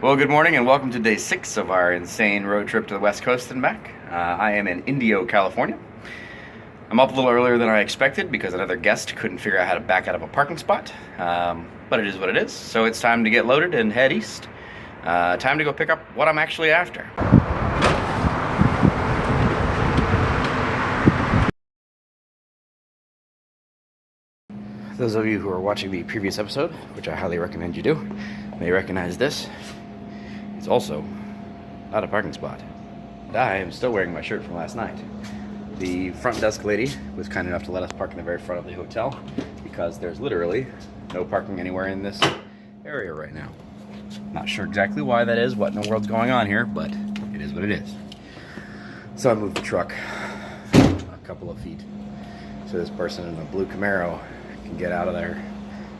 Well, good morning and welcome to day 6 of our insane road trip to the West Coast and back. I am in Indio, California. I'm up a little earlier than I expected because another guest couldn't figure out how to back out of a parking spot. But it is what it is. So it's time to get loaded and head east. Time to go pick up what I'm actually after. Those of you who are watching the previous episode, which I highly recommend you do, may recognize this. It's also not a parking spot. I am still wearing my shirt from last night. The front desk lady was kind enough to let us park in the very front of the hotel because there's literally no parking anywhere in this area right now. Not sure exactly why that is, what in the world's going on here, but it is what it is. So I moved the truck a couple of feet so this person in a blue Camaro can get out of their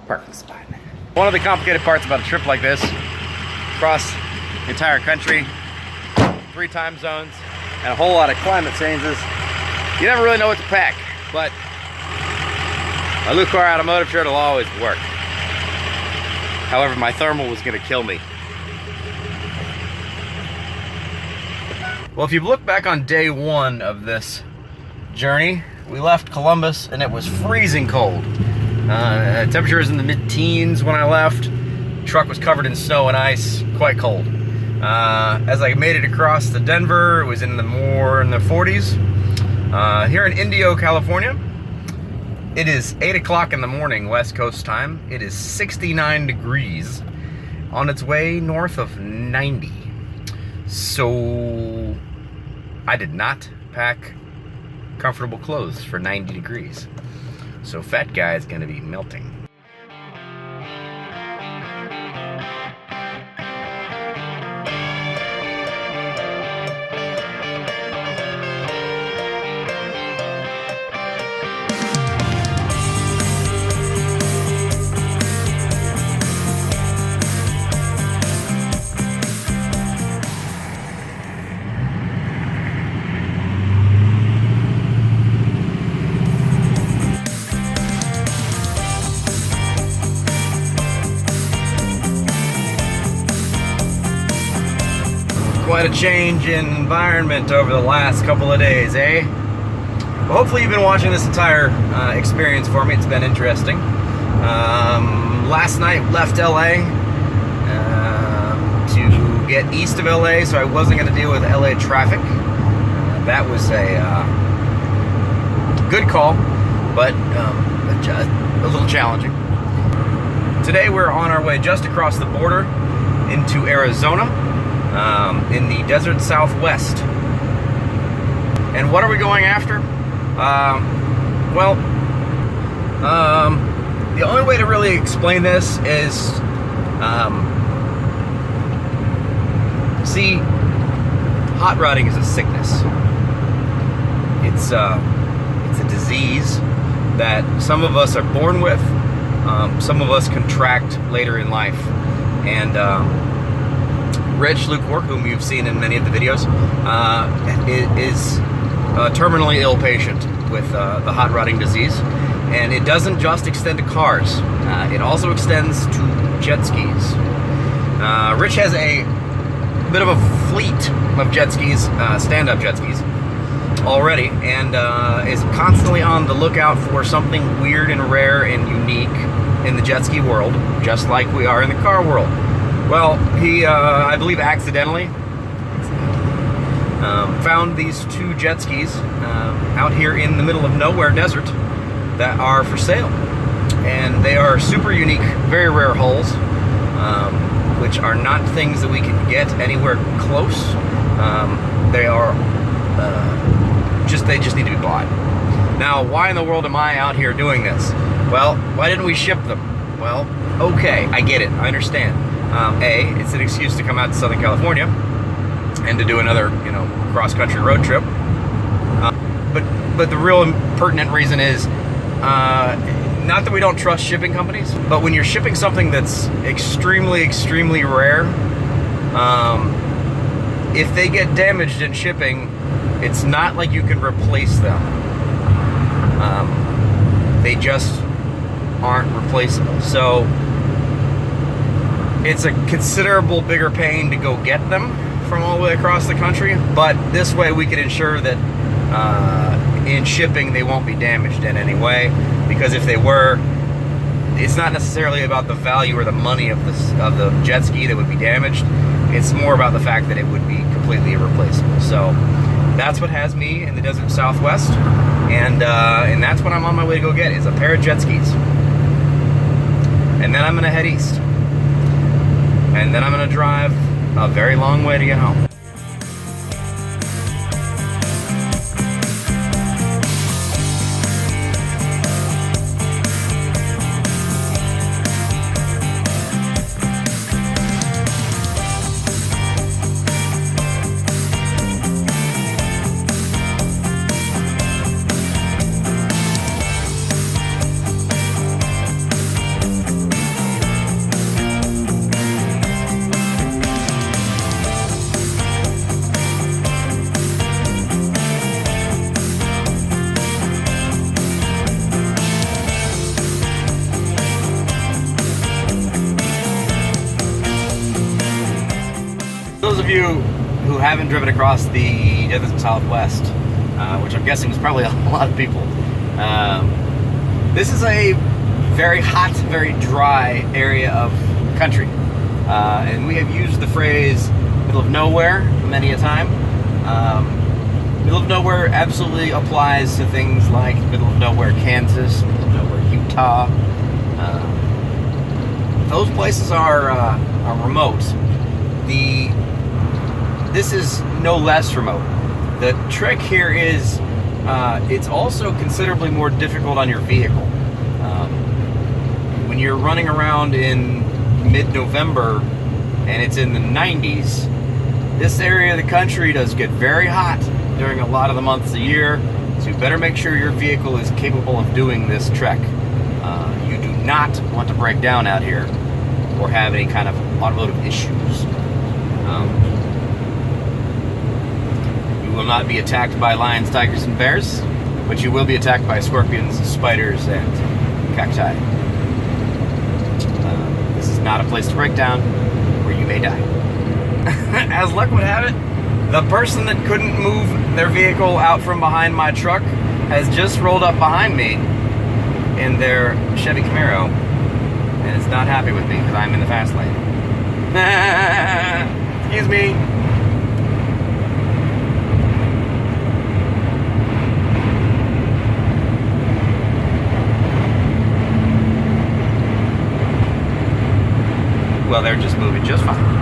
parking spot. One of the complicated parts about a trip like this, across the entire country, 3 time zones, and a whole lot of climate changes, you never really know what to pack, but a Lucore Automotive shirt will always work. However, my thermal was going to kill me. Well, if you look back on day 1 of this journey, we left Columbus and it was freezing cold. Temperature was in the mid-teens when I left. The truck was covered in snow and ice, quite cold. As I made it across to Denver, it was in the 40s. Here in Indio, California, it is 8 o'clock in the morning, West Coast time. It is 69 degrees on its way north of 90. So I did not pack comfortable clothes for 90 degrees. So fat guy is gonna be melting. Quite a change in environment over the last couple of days, eh? Well, hopefully you've been watching this entire experience for me. It's been interesting. Last night left LA to get east of LA, so I wasn't going to deal with LA traffic. That was a good call, but a little challenging. Today we're on our way just across the border into Arizona. In the desert southwest. And what are we going after? The only way to really explain this is, see, hot rodding is a sickness. It's a disease that some of us are born with, some of us contract later in life, and Rich Lucore, whom you've seen in many of the videos, is a terminally ill patient with the hot rodding disease, and it doesn't just extend to cars. It also extends to jet skis. Rich has a bit of a fleet of jet skis, stand-up jet skis, already, and is constantly on the lookout for something weird and rare and unique in the jet ski world, just like we are in the car world. Well, he, I believe accidentally, found these 2 jet skis out here in the middle of nowhere desert that are for sale. And they are super unique, very rare hulls, which are not things that we can get anywhere close. They are, they just need to be bought. Now, why in the world am I out here doing this? Well, why didn't we ship them? Well, okay, I get it, I understand. It's an excuse to come out to Southern California and to do another, cross-country road trip. But the real pertinent reason is not that we don't trust shipping companies, but when you're shipping something that's extremely, extremely rare, if they get damaged in shipping, it's not like you can replace them. They just aren't replaceable. So It's a considerable bigger pain to go get them from all the way across the country, but this way we can ensure that in shipping they won't be damaged in any way, because if they were, it's not necessarily about the value or the money of the jet ski that would be damaged. It's more about the fact that it would be completely irreplaceable. So that's what has me in the desert Southwest, and that's what I'm on my way to go get, is a pair of jet skis. And then I'm gonna head east, and then I'm gonna drive a very long way to get home. Those of you who haven't driven across the desert Southwest, which I'm guessing is probably a lot of people, this is a very hot, very dry area of country, and we have used the phrase middle of nowhere many a time. Middle of nowhere absolutely applies to things like middle of nowhere Kansas, middle of nowhere Utah. Those places are remote. This is no less remote. The trick here is it's also considerably more difficult on your vehicle. When you're running around in mid-November and it's in the 90s, this area of the country does get very hot during a lot of the months of the year, so you better make sure your vehicle is capable of doing this trek. You do not want to break down out here or have any kind of automotive issues. You will not be attacked by lions, tigers, and bears, but you will be attacked by scorpions, spiders, and cacti. This is not a place to break down where you may die. As luck would have it, the person that couldn't move their vehicle out from behind my truck has just rolled up behind me in their Chevy Camaro and is not happy with me because I'm in the fast lane. Excuse me. Well, they're just moving just fine.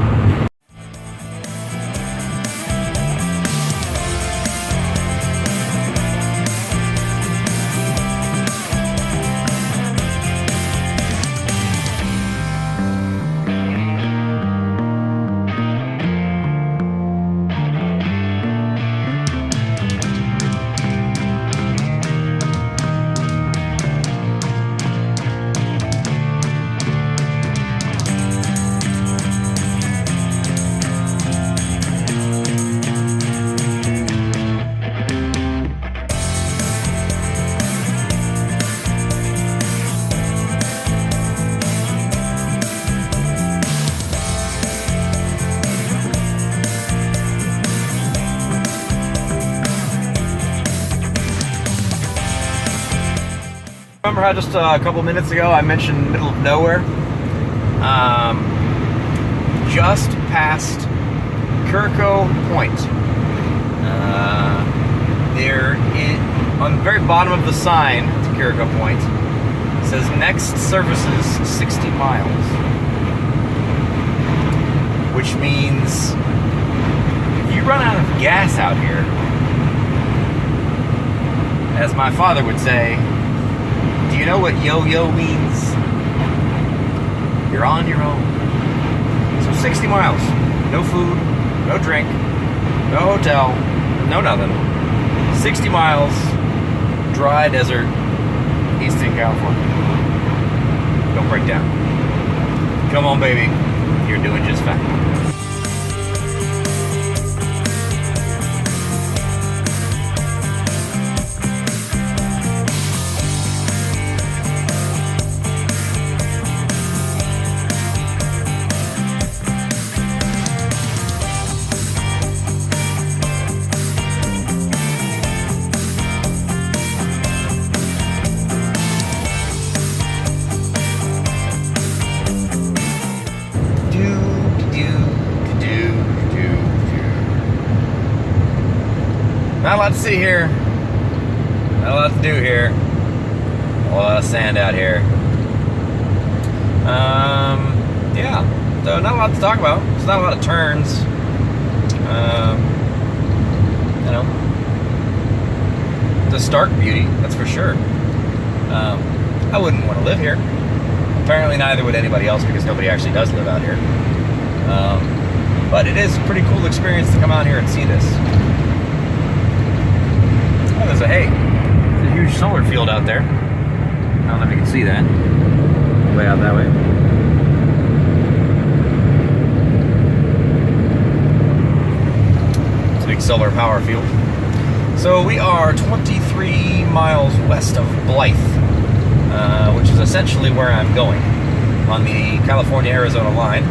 Remember how just a couple minutes ago I mentioned middle of nowhere? Just past Curco Point. On the very bottom of the sign to Curco Point, it says next services 60 miles. Which means if you run out of gas out here, as my father would say, do you know what yo-yo means? You're on your own. So 60 miles. No food, no drink, no hotel, no nothing. 60 miles, dry desert, Eastern California. Don't break down. Come on, baby. You're doing just fine. Not a lot to see here. Not a lot to do here. A lot of sand out here. Yeah. So not a lot to talk about. There's not a lot of turns. You know, the stark beauty, that's for sure. I wouldn't want to live here. Apparently neither would anybody else because nobody actually does live out here. But it is a pretty cool experience to come out here and see this. Oh, there's a huge solar field out there. I don't know if you can see that. Way out that way. It's a big solar power field. So we are 23 miles west of Blythe, which is essentially where I'm going on the California-Arizona line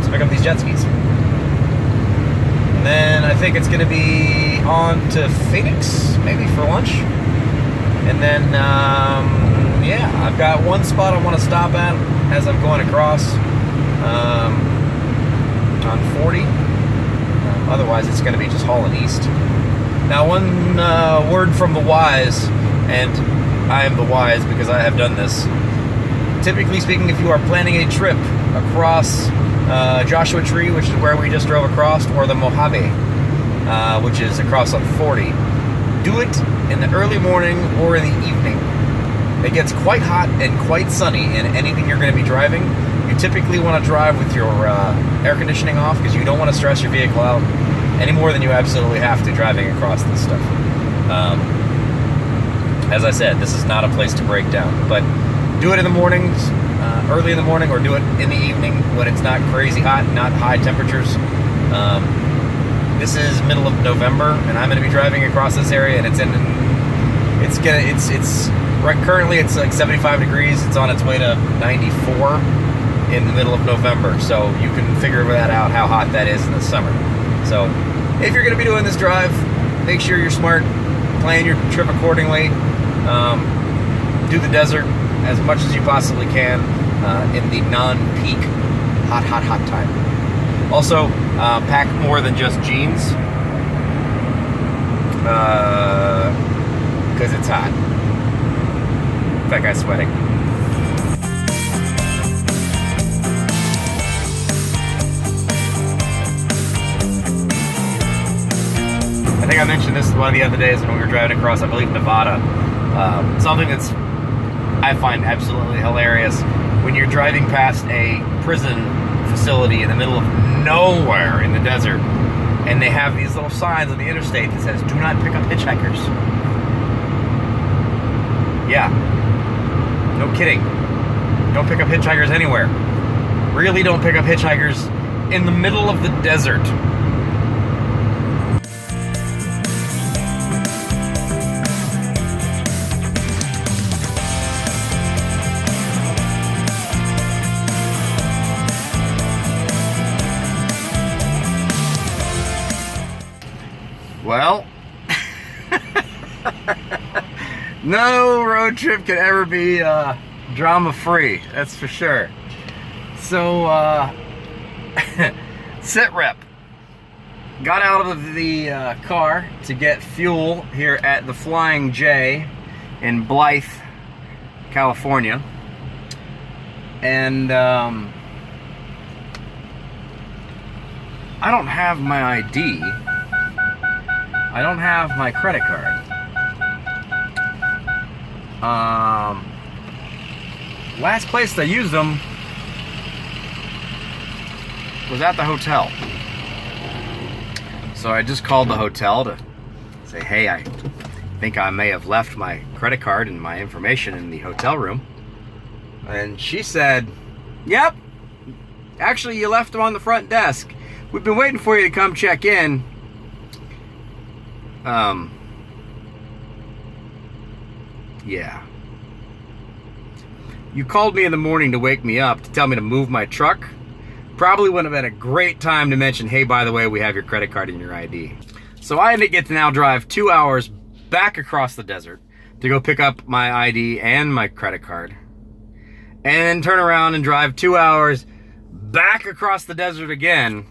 to pick up these jet skis. And then I think it's going to be on to Phoenix, maybe for lunch. And then, yeah, I've got one spot I want to stop at as I'm going across on 40. Otherwise, it's going to be just hauling east. Now, one word from the wise, and I am the wise because I have done this. Typically speaking, if you are planning a trip across Joshua Tree, which is where we just drove across, or the Mojave, which is across on 40, do it in the early morning or in the evening. It gets quite hot and quite sunny in anything you're going to be driving. You typically want to drive with your air conditioning off because you don't want to stress your vehicle out any more than you absolutely have to driving across this stuff. As I said, this is not a place to break down, but do it in the mornings, early in the morning, or do it in the evening when it's not crazy hot, not high temperatures. This is middle of November, and I'm going to be driving across this area, and currently it's like 75 degrees. It's on its way to 94 in the middle of November, so you can figure that out how hot that is in the summer. So if you're going to be doing this drive, make sure you're smart, plan your trip accordingly. Do the desert as much as you possibly can in the non-peak hot time. Also, pack more than just jeans because it's hot. That guy's sweating. I think I mentioned this one of the other days when we were driving across, I believe, Nevada. Something that's I find absolutely hilarious when you're driving past a prison facility in the middle of nowhere in the desert, and they have these little signs on the interstate that says, "Do not pick up hitchhikers." Yeah, no kidding. Don't pick up hitchhikers anywhere. Really, don't pick up hitchhikers in the middle of the desert. Well, no road trip can ever be drama-free, that's for sure. So, sit rep. Got out of the car to get fuel here at the Flying J in Blythe, California. And I don't have my ID. I don't have my credit card. Last place I used them was at the hotel. So I just called the hotel to say, hey, I think I may have left my credit card and my information in the hotel room. And she said, yep, actually you left them on the front desk. We've been waiting for you to come check in. Yeah. You called me in the morning to wake me up to tell me to move my truck. Probably wouldn't have been a great time to mention, hey, by the way, we have your credit card and your ID. So I get to now drive 2 hours back across the desert to go pick up my ID and my credit card. And then turn around and drive 2 hours back across the desert again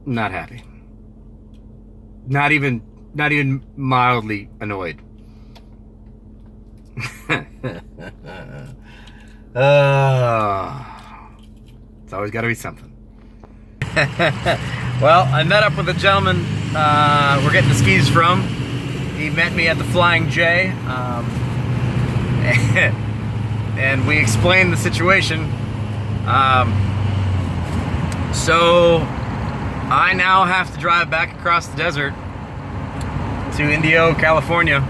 not happy. Not even mildly annoyed. It's always got to be something. Well, I met up with a gentleman we're getting the skis from. He met me at the Flying J, and we explained the situation. So I now have to drive back across the desert to Indio, California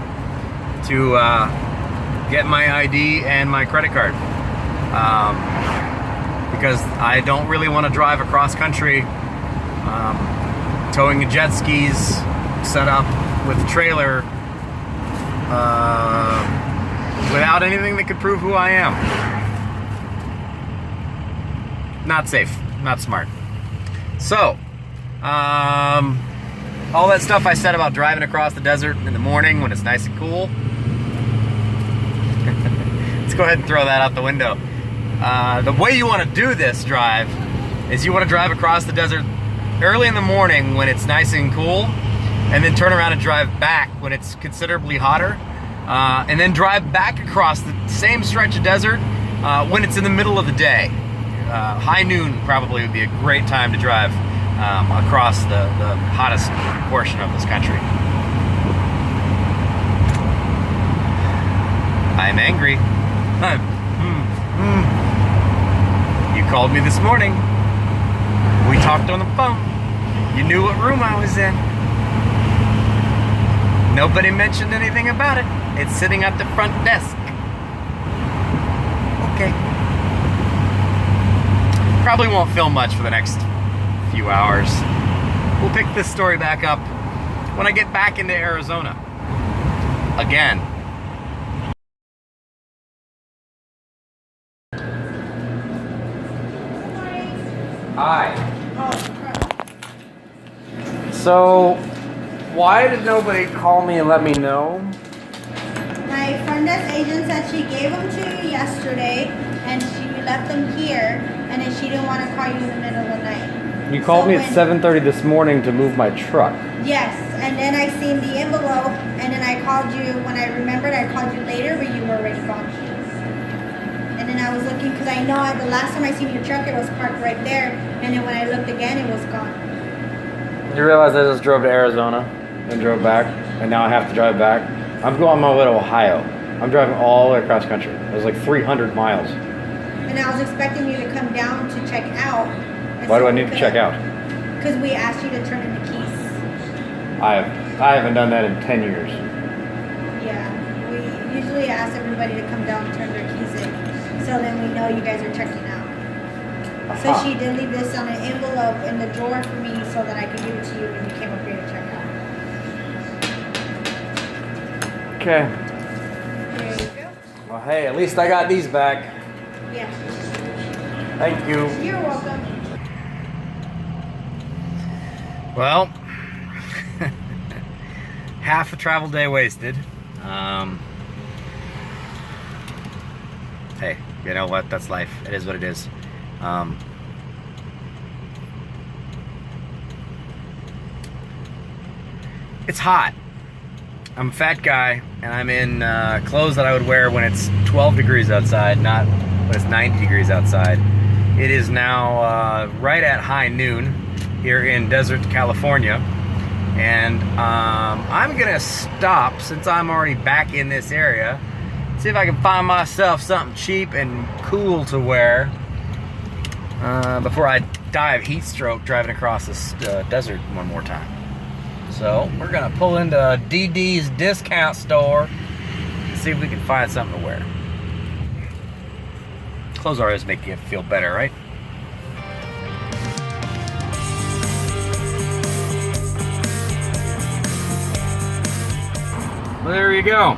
to get my ID and my credit card. Because I don't really want to drive across country towing a jet skis set up with a trailer without anything that could prove who I am. Not safe, not smart. So, all that stuff I said about driving across the desert in the morning when it's nice and cool, let's go ahead and throw that out the window. The way you want to do this drive is you want to drive across the desert early in the morning when it's nice and cool, and then turn around and drive back when it's considerably hotter, and then drive back across the same stretch of desert when it's in the middle of the day. High noon probably would be a great time to drive across the hottest portion of this country. I'm angry. You called me this morning. We talked on the phone. You knew what room I was in. Nobody mentioned anything about it. It's sitting at the front desk. Okay. Probably won't film much for the next few hours. We'll pick this story back up when I get back into Arizona. Again. Hi. So, why did nobody call me and let me know? My front desk agent said she gave them to you yesterday, and she left them here, and then she didn't want to call you in the middle of the night. You called me at 7:30 this morning to move my truck. Yes, and then I seen the envelope, and then I called you. When I remembered, I called you later, but you were already gone. And then I was looking, because I know the last time I seen your truck, it was parked right there, and then when I looked again, it was gone. You realize I just drove to Arizona and drove back, and now I have to drive back? I'm going on my way to Ohio. I'm driving all the way across country. It was like 300 miles. And I was expecting you to come down to check out. Why do I need to check out? Because we asked you to turn in the keys. I haven't done that in 10 years. Yeah, we usually ask everybody to come down and turn their keys in, so then we know you guys are checking out. So she did leave this on an envelope in the drawer for me so that I could give it to you when you came up here to check out. Okay. There you go. Well, hey, at least I got these back. Yeah. Thank you. You're welcome. Well, half a travel day wasted. Hey, you know what? That's life. It is what it is. It's hot. I'm a fat guy, and I'm in clothes that I would wear when it's 12 degrees outside, not when it's 90 degrees outside. It is now right at high noon here in Desert, California, and I'm gonna stop, since I'm already back in this area, see if I can find myself something cheap and cool to wear before I die of heat stroke driving across this desert one more time. So we're gonna pull into DD's discount store and see if we can find something to wear. Clothes always make you feel better, right? Well, there you go.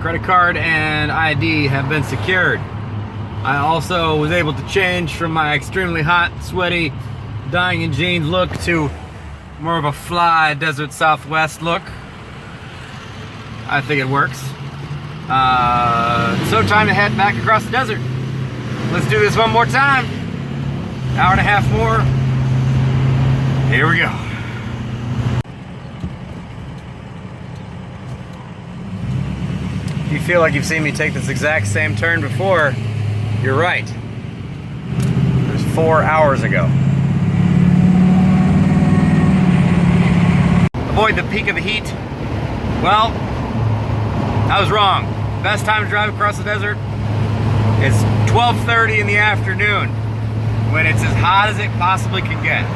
Credit card and ID have been secured. I also was able to change from my extremely hot, sweaty, dying in jeans look to more of a fly desert Southwest look. I think it works. So time to head back across the desert. Let's do this one more time. Hour and a half more. Here we go. If you feel like you've seen me take this exact same turn before, you're right. It was 4 hours ago. Avoid the peak of the heat. Well, I was wrong. Best time to drive across the desert is 12:30 in the afternoon, when it's as hot as it possibly can get.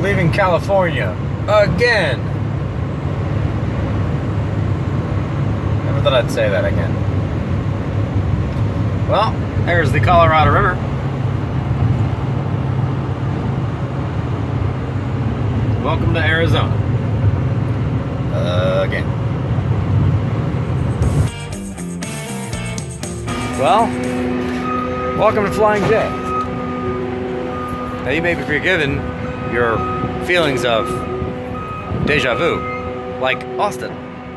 Leaving California again. Never thought I'd say that again. Well, there's the Colorado River. Welcome to Arizona. Again. Well, welcome to Flying J. Now you may be forgiven your feelings of deja vu, like Austin.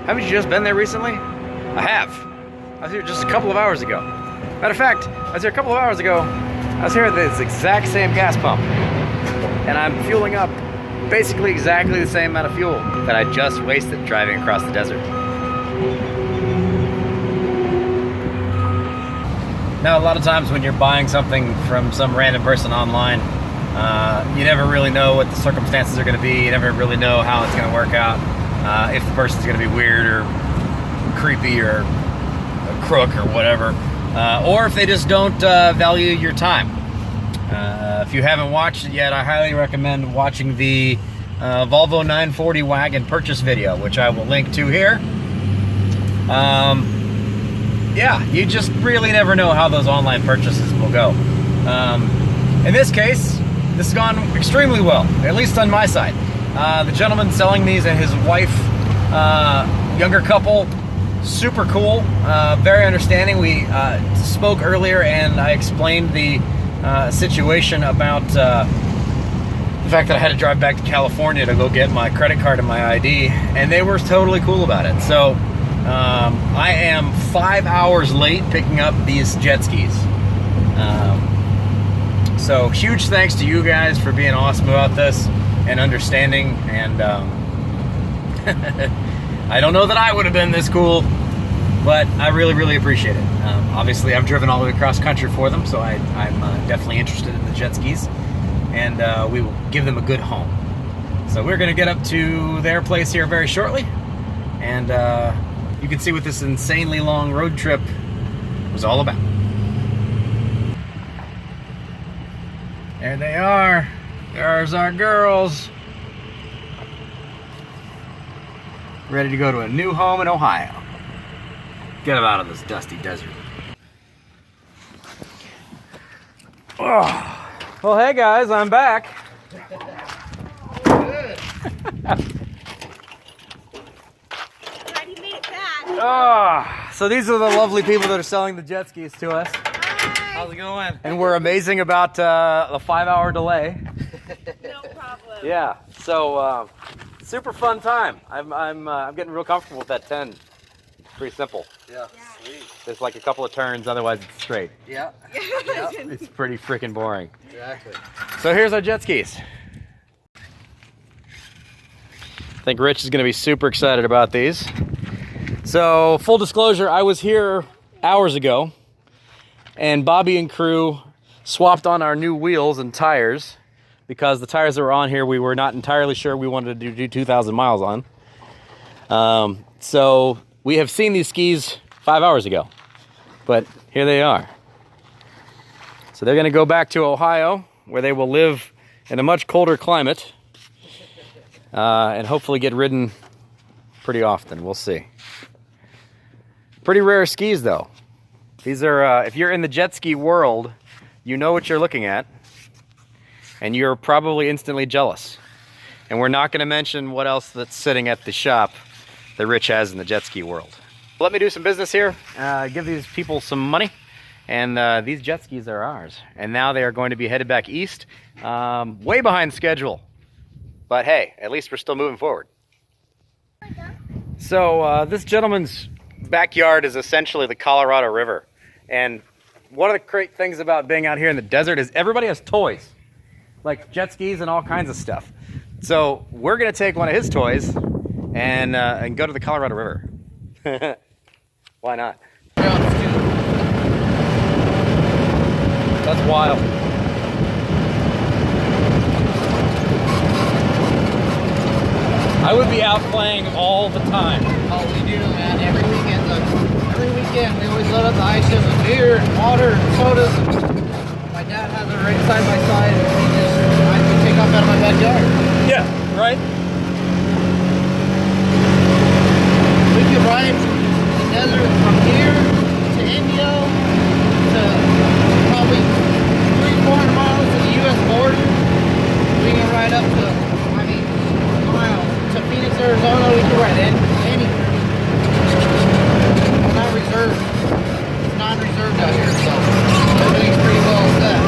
Haven't you just been there recently? I have. I was here just a couple of hours ago. Matter of fact, I was here a couple of hours ago. I was here at this exact same gas pump, and I'm fueling up basically exactly the same amount of fuel that I just wasted driving across the desert. Now, a lot of times when you're buying something from some random person online, you never really know what the circumstances are going to be. You never really know how it's going to work out. If the person's going to be weird or creepy or a crook or whatever. Or if they just don't value your time. If you haven't watched it yet, I highly recommend watching the Volvo 940 wagon purchase video, which I will link to here. Yeah, you just really never know how those online purchases will go. In this case, this has gone extremely well, at least on my side. The gentleman selling these and his wife, younger couple, super cool, very understanding. We spoke earlier and I explained the situation about the fact that I had to drive back to California to go get my credit card and my ID, and they were totally cool about it. So I am 5 hours late picking up these jet skis. So huge thanks to you guys for being awesome about this and understanding, and I don't know that I would have been this cool, but I really, really appreciate it. Obviously, I've driven all the way across country for them, so I'm definitely interested in the jet skis, and we will give them a good home. So we're going to get up to their place here very shortly, and you can see what this insanely long road trip was all about. There they are. There's our girls. Ready to go to a new home in Ohio. Get them out of this dusty desert. Oh. Well, hey guys, I'm back. Glad you made it back. Oh, so these are the lovely people that are selling the jet skis to us. How's it going? And we're amazing about the 5 hour delay. No problem. Yeah, so super fun time. I'm getting real comfortable with that 10. Pretty simple. Yeah, sweet. There's like a couple of turns, other's it's straight. Yeah. It's pretty freaking boring. Exactly. So here's our jet skis. I think Rich is going to be super excited about these. So full disclosure, I was here hours ago, and Bobby and crew swapped on our new wheels and tires because the tires that were on here we were not entirely sure we wanted to do 2,000 miles on. So we have seen these skis 5 hours ago, but here they are. So they're going to go back to Ohio, where they will live in a much colder climate. and hopefully get ridden pretty often. We'll see. Pretty rare skis, though. These are, if you're in the jet ski world, you know what you're looking at, and you're probably instantly jealous. And we're not going to mention what else that's sitting at the shop that Rich has in the jet ski world. Let me do some business here, give these people some money, and these jet skis are ours. And now they are going to be headed back east, way behind schedule. But hey, at least we're still moving forward. So this gentleman's backyard is essentially the Colorado River. And one of the great things about being out here in the desert is everybody has toys, like jet skis and all kinds of stuff. So we're gonna take one of his toys and go to the Colorado River. Why not? That's wild. I would be out playing all the time. Oh, we do, man. Every weekend, we always load up the ice chest with beer and water and sodas. My dad has it right side by side, and I can take off out of my backyard. Yeah, right? We could ride the desert from here to Indio to probably 300-400 miles to the U.S. border. We can ride up to, miles to Phoenix, Arizona. We can ride anywhere. We're not reserved. It's non-reserved out here, so everything's pretty well set.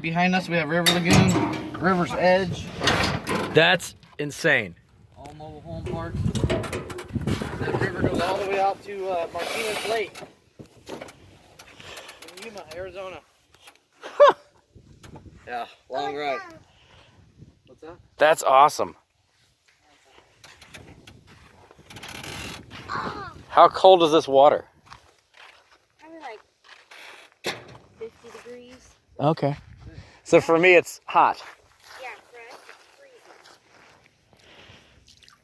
Behind us we have River Lagoon, River's Edge. That's insane. All mobile home park. That river goes all the way out to Martinez Lake in Yuma, Arizona. Yeah, long ride. What's that? That's awesome. How cold is this water? Probably like 50 degrees. Okay. So for me, it's hot. Yeah, for us, it's freezing.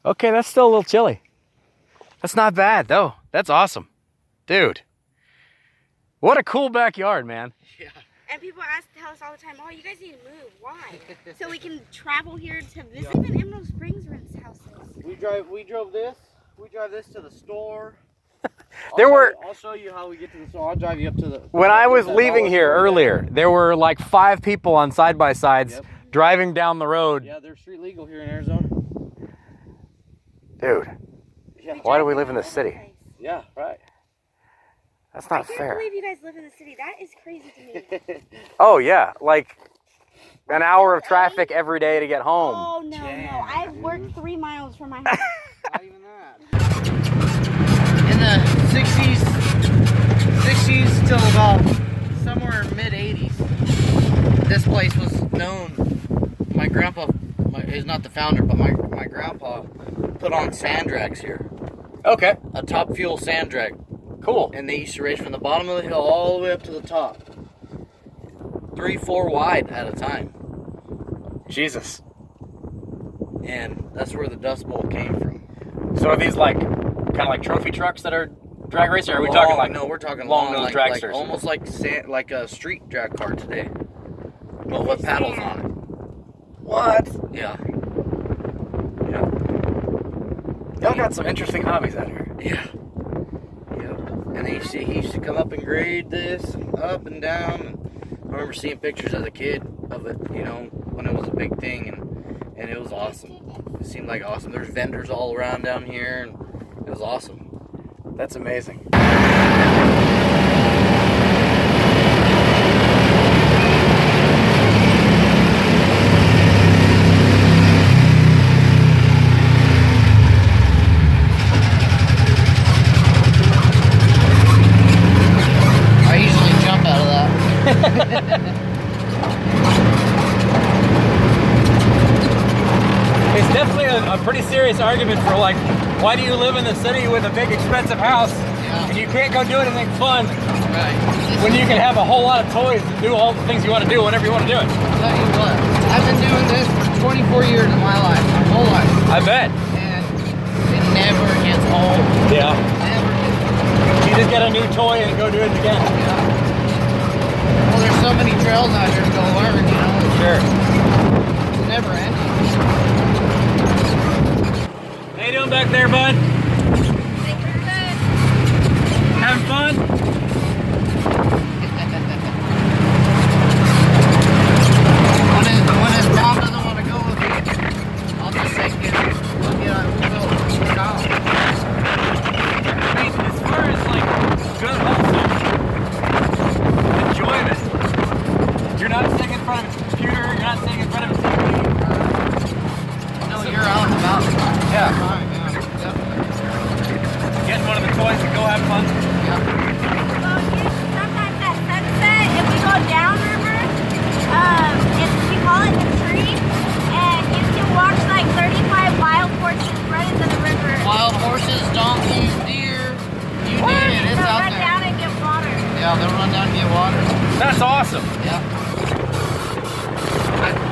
Okay, that's still a little chilly. That's not bad, though. That's awesome. Dude. What a cool backyard, man. Yeah. And people tell us all the time, oh, you guys need to move. Why? So we can travel here to visit. Even Emerald Springs rents houses. We drove this. We drive this to the store. I'll show you how we get to the store. I'll drive you up to the... When I was leaving here earlier, there were like 5 people on side-by-sides driving down the road. Yeah, they're street legal here in Arizona. Dude, Yeah. why do we live in the city? Yeah, right. That's not I can't fair. believe you guys live in the city. That is crazy to me. Oh, yeah. Like an hour of traffic every day to get home. Oh, no, no. I worked 3 miles from my house. Not even that. In the 60s till about somewhere mid-80s, this place was known. My grandpa is not the founder, but my grandpa put on sand drags here. Okay. A top fuel sand drag. Cool. And they used to race from the bottom of the hill all the way up to the top. 3-4 wide at a time. Jesus. And that's where the Dust Bowl came from. So are these like kind of like trophy trucks that are drag racing? Or are we talking like no? We're talking long long, nose like dragsters? almost like a street drag car today, but with paddles on it. What? Yeah. Y'all got some interesting hobbies out here. Yeah. Yep. And he used to come up and grade this, up and down. I remember seeing pictures as a kid of it, you know, when it was a big thing, and it was awesome. It seemed like awesome. There's vendors all around down here, and it was awesome. That's amazing. I usually jump out of that. It's definitely a pretty serious argument for, like, why do you live in the city with a big expensive house and you can't go do anything fun Right. when you can have a whole lot of toys to do all the things you want to do whenever you want to do it? I'll tell you what, I've been doing this for 24 years of my life, my whole life. I bet. And it never gets old. Yeah. Never gets old. You just get a new toy and go do it again. Yeah. Well, there's so many trails out here to go learn, you know. Sure. It's never ending. How you doing back there, bud? Having fun? When his mom doesn't want to go with me, I'll just take him. We'll go college. I mean, as far as, like, good, wholesome enjoyment, you're not sitting in front of a computer, you're not sitting in front of a TV. No, you're out and about. Yeah. Fine, yeah, definitely. Getting one of the toys and go have fun. Yeah. Well, sometimes at sunset, if we go downriver, we call it the tree, and you can watch like 35 wild horses run into the river. Wild horses, donkeys, deer, you name it, it's They'll out run there. down and get water. Yeah, they'll run down and get water. That's awesome. Yeah.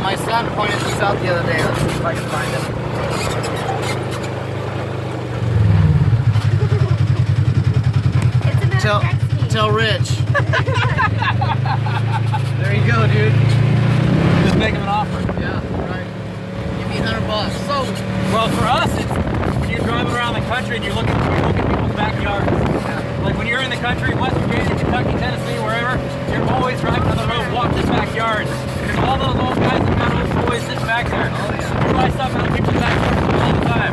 My son pointed this out the other day. Let's see if I can find it. It's another text me. Tell Rich. There you go, dude. Just make him an offer. Yeah, right. Give me $100. So, Well, for us, it's when you're driving around the country and you look at people's backyards. Like when you're in the country, West Virginia, Kentucky, Tennessee, wherever, you're always driving on the road, walking backyards. There's all those old guys that got old toys sitting back there. Oh, yeah. You buy stuff out of people's backyards all the time.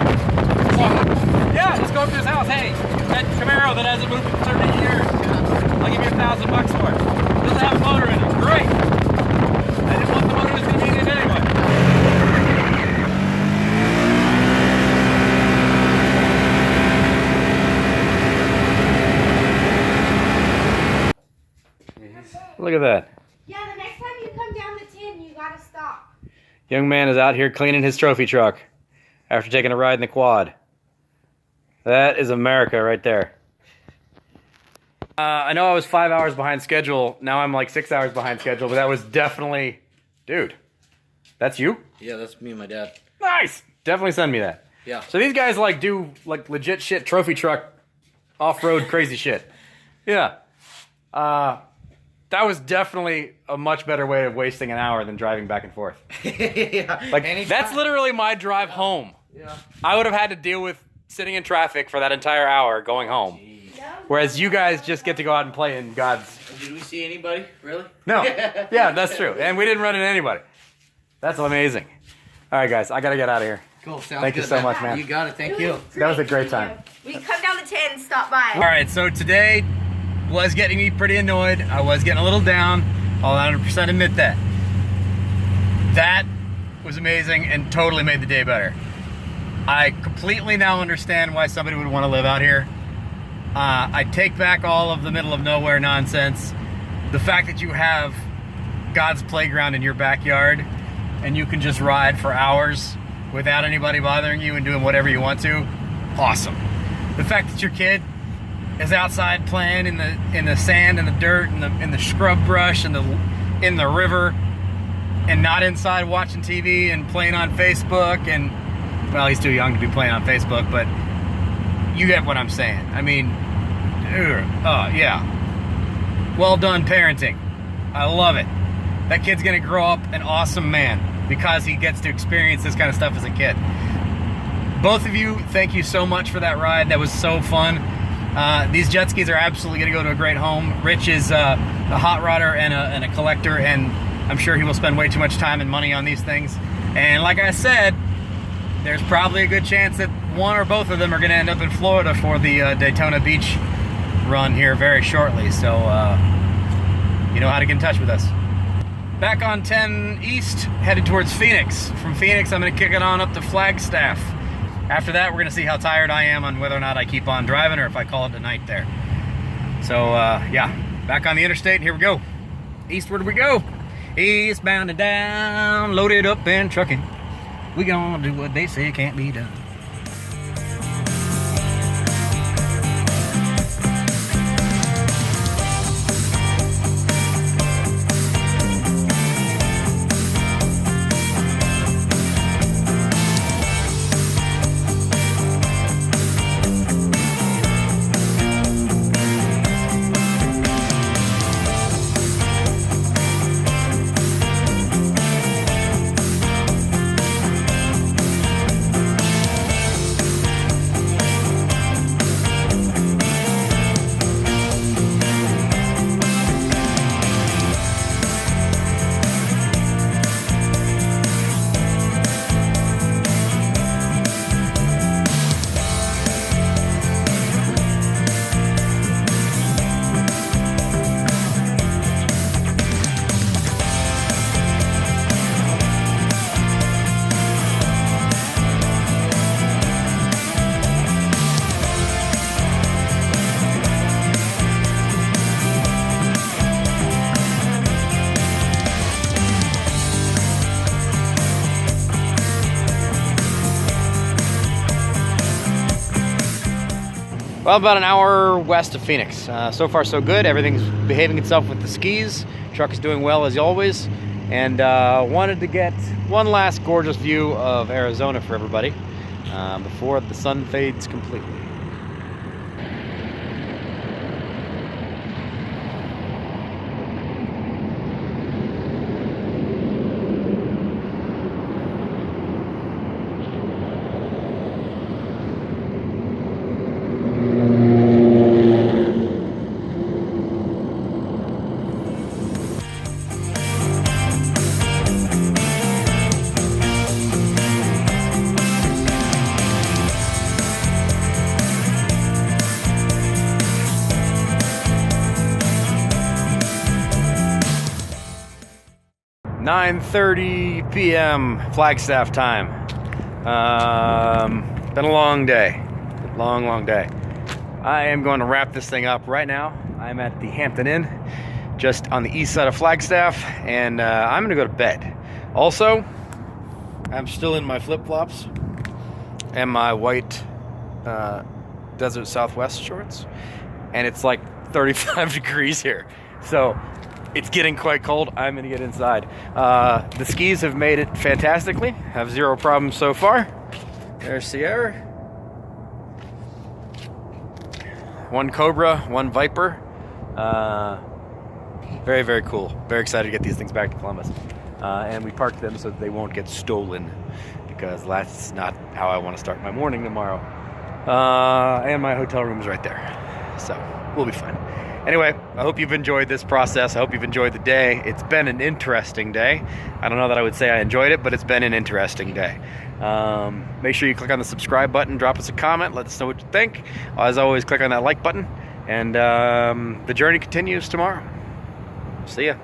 Yeah, just go up to his house. Hey, that Camaro that hasn't moved in 30 years, I'll give you $1,000 for it. Doesn't have a motor in it. Great. I didn't want the motor was going to be in it anyway. Look at that. Yeah, the next time you come down the 10, you gotta stop. Young man is out here cleaning his trophy truck after taking a ride in the quad. That is America right there. I know I was 5 hours behind schedule. Now I'm like 6 hours behind schedule, but that was definitely... Dude, that's you? yeah, that's me and my dad. Nice! Definitely send me that. Yeah. So these guys like do like legit shit, trophy truck, off-road crazy shit. Yeah. That was definitely a much better way of wasting an hour than driving back and forth. Yeah. Like, Anytime. that's literally my drive home. Yeah. I would have had to deal with sitting in traffic for that entire hour going home. Whereas you guys just get to go out and play in God's... Did we see anybody? Really? No. Yeah, that's true. And we didn't run into anybody. That's amazing. All right, guys, I got to get out of here. Cool. Sounds Thank you good, so much, man. You got it. Thank you. That was a great time. We can come down the 10 and stop by. All right, so today was getting me pretty annoyed. I was getting a little down. I'll 100% admit that. That was amazing and totally made the day better. I completely now understand why somebody would want to live out here. I take back all of the middle of nowhere nonsense. The fact that you have God's playground in your backyard and you can just ride for hours without anybody bothering you and doing whatever you want to, awesome. The fact that your kid is outside playing in the sand and the dirt and in the scrub brush and in the river and not inside watching TV and playing on Facebook and, well, he's too young to be playing on Facebook, but you get what I'm saying. I mean, yeah. Well done parenting. I love it. That kid's gonna grow up an awesome man because he gets to experience this kind of stuff as a kid. both of you, thank you so much for that ride. That was so fun. These jet skis are absolutely going to go to a great home. Rich is a hot rodder and a collector, and I'm sure he will spend way too much time and money on these things. And like I said, there's probably a good chance that one or both of them are going to end up in Florida for the Daytona Beach run here very shortly. So you know how to get in touch with us. Back on 10 East, headed towards Phoenix. From Phoenix, I'm going to kick it on up to Flagstaff. After that, we're going to see how tired I am on whether or not I keep on driving or if I call it a night there. So, yeah, back on the interstate, here we go. Eastward we go. Eastbound and down, loaded up and trucking. We gonna do what they say can't be done. Well, about an hour west of Phoenix. So far, so good. Everything's behaving itself with the skis. Truck is doing well as always. And wanted to get one last gorgeous view of Arizona for everybody before the sun fades completely. .30 p.m. Flagstaff time. Been a long day. Long day. I am going to wrap this thing up right now. I'm at the Hampton Inn, just on the east side of Flagstaff, and I'm going to go to bed. Also, I'm still in my flip-flops and my white Desert Southwest shorts, and it's like 35 degrees here. So it's getting quite cold. I'm going to get inside. The skis have made it fantastically. Have zero problems so far. There's Sierra. One Cobra, one Viper. Very, very cool. Very excited to get these things back to Columbus. And we parked them so that they won't get stolen, because that's not how I want to start my morning tomorrow. And my hotel room's right there. So we'll be fine. Anyway, I hope you've enjoyed this process. I hope you've enjoyed the day. It's been an interesting day. I don't know that I would say I enjoyed it, but it's been an interesting day. Make sure you click on the subscribe button, drop us a comment, let us know what you think. As always, click on that like button, and the journey continues tomorrow. See ya.